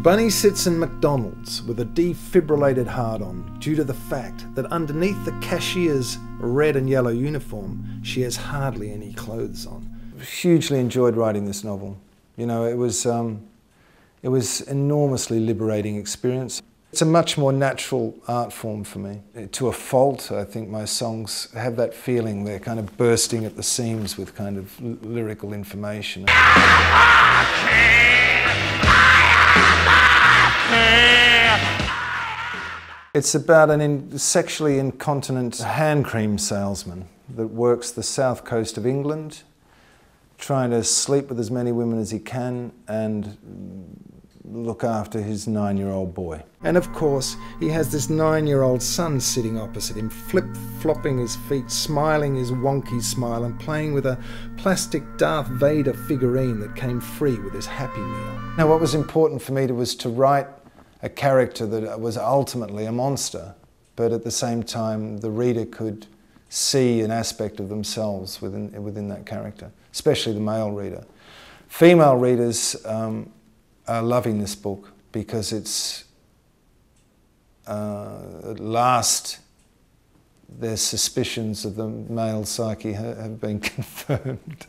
Bunny sits in McDonald's with a defibrillated hard-on due to the fact that underneath the cashier's red and yellow uniform, she has hardly any clothes on. Hugely enjoyed writing this novel. You know, it was enormously liberating experience. It's a much more natural art form for me. To a fault, I think my songs have that feeling. They're kind of bursting at the seams with kind of lyrical information. It's about a sexually incontinent hand cream salesman that works the south coast of England, trying to sleep with as many women as he can and look after his 9-year-old boy. And of course, he has this 9-year-old son sitting opposite him, flip-flopping his feet, smiling his wonky smile and playing with a plastic Darth Vader figurine that came free with his Happy Meal. Now, what was important for me was to write a character that was ultimately a monster, but at the same time the reader could see an aspect of themselves within that character, especially the male reader. Female readers are loving this book because it's, at last, their suspicions of the male psyche have been confirmed.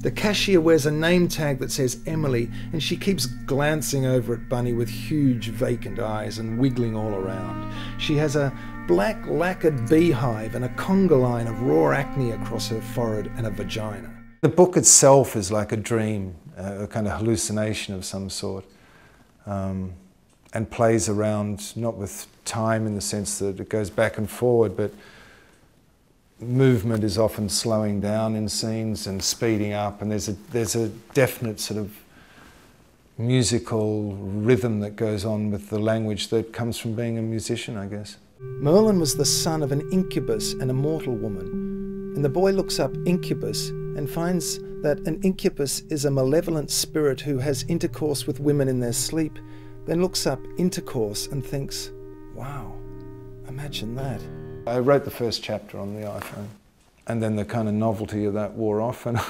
The cashier wears a name tag that says Emily, and she keeps glancing over at Bunny with huge vacant eyes and wiggling all around. She has a black lacquered beehive and a conga line of raw acne across her forehead and a vagina. The book itself is like a dream, a kind of hallucination of some sort, and plays around not with time in the sense that it goes back and forward, but movement is often slowing down in scenes and speeding up, and there's a definite sort of musical rhythm that goes on with the language that comes from being a musician, I guess. Merlin was the son of an incubus and a mortal woman, and the boy looks up incubus and finds that an incubus is a malevolent spirit who has intercourse with women in their sleep, then looks up intercourse and thinks, wow, imagine that. I wrote the first chapter on the iPhone, and then the kind of novelty of that wore off, and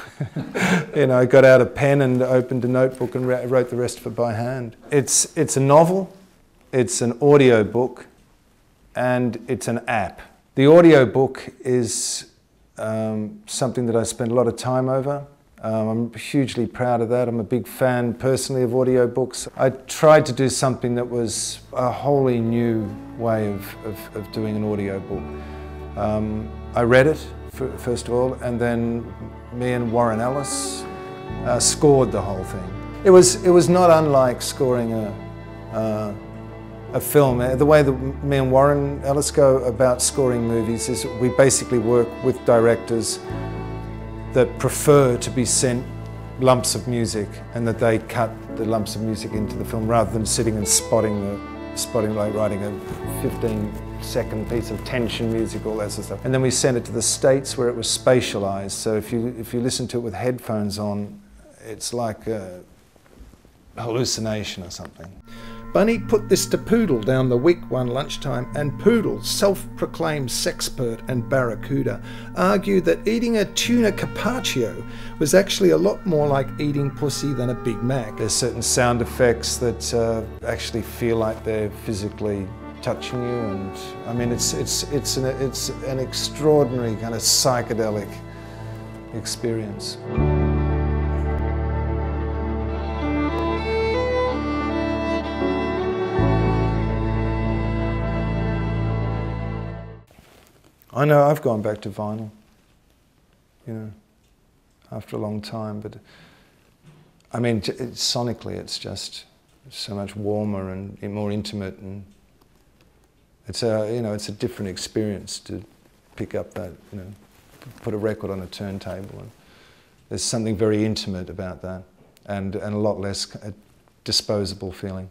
I got out a pen and opened a notebook and wrote the rest of it by hand. It's a novel, it's an audio book, and it's an app. The audio book is something that I spent a lot of time over. I'm hugely proud of that. I'm a big fan personally of audiobooks. I tried to do something that was a wholly new way of doing an audiobook. I read it, first of all, and then me and Warren Ellis scored the whole thing. It was not unlike scoring a film. The way that me and Warren Ellis go about scoring movies is we basically work with directors that prefer to be sent lumps of music and that they cut the lumps of music into the film rather than sitting and spotting like writing a 15-second piece of tension music, all that sort of stuff. And then we sent it to the States where it was spatialized. So if you listen to it with headphones on, it's like a hallucination or something. Bunny put this to Poodle down the Wick one lunchtime, and Poodle, self-proclaimed sexpert and barracuda, argued that eating a tuna carpaccio was actually a lot more like eating pussy than a Big Mac. There's certain sound effects that actually feel like they're physically touching you, and I mean it's an extraordinary kind of psychedelic experience. I know I've gone back to vinyl, after a long time, but I mean, sonically it's just so much warmer and more intimate, and it's a different experience to pick up that, put a record on a turntable, and there's something very intimate about that, and a lot less disposable feeling.